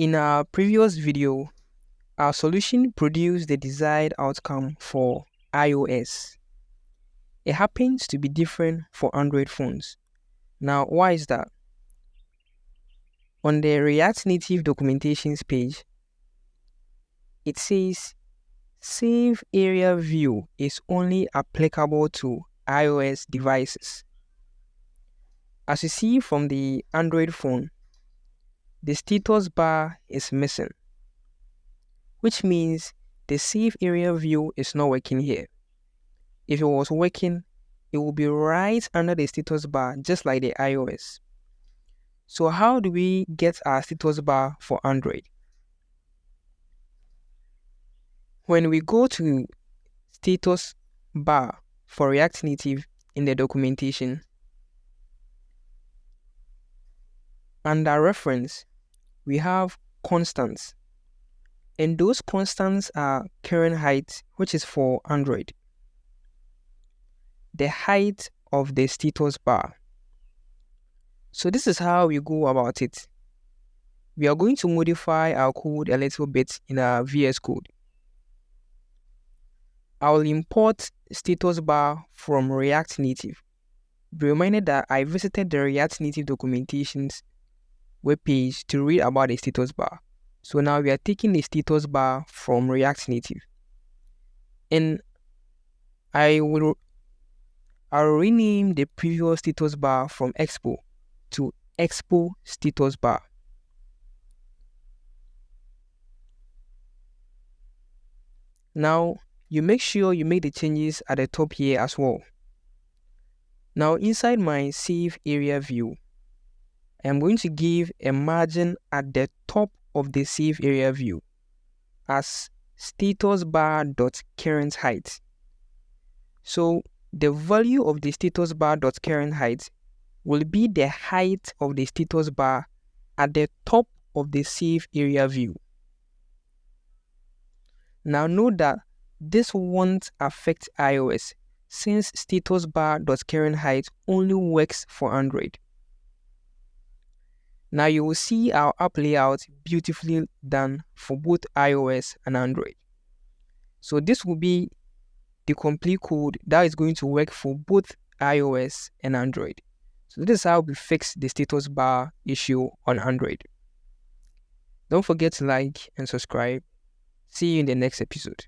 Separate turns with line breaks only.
In our previous video, our solution produced the desired outcome for iOS. It happens to be different for Android phones. Now, why is that? On the React Native documentations page, it says SafeAreaView is only applicable to iOS devices. As you see from the Android phone, the status bar is missing, which means the SafeAreaView is not working here. If it was working, it will be right under the status bar, just like the iOS. So how do we get our status bar for Android? When we go to status bar for React Native in the documentation, under reference, we have constants. And those constants are current height, which is for Android, the height of the status bar. So this is how we go about it. We are going to modify our code a little bit in our VS Code. I will import status bar from React Native. Be reminded that I visited the React Native documentations webpage to read about the status bar. So now we are taking the status bar from React Native. And I'll rename the previous status bar from Expo to Expo status bar. Now, you make sure you make the changes at the top here as well. Now, inside my SafeAreaView, I am going to give a margin at the top of the SafeAreaView as StatusBar.currentHeight. So, the value of the StatusBar.currentHeight will be the height of the status bar at the top of the SafeAreaView. Now note that this won't affect iOS since StatusBar.currentHeight only works for Android. Now you will see our app layout beautifully done for both iOS and Android. So this will be the complete code that is going to work for both iOS and Android. So this is how we fix the status bar issue on Android. Don't forget to like and subscribe. See you in the next episode.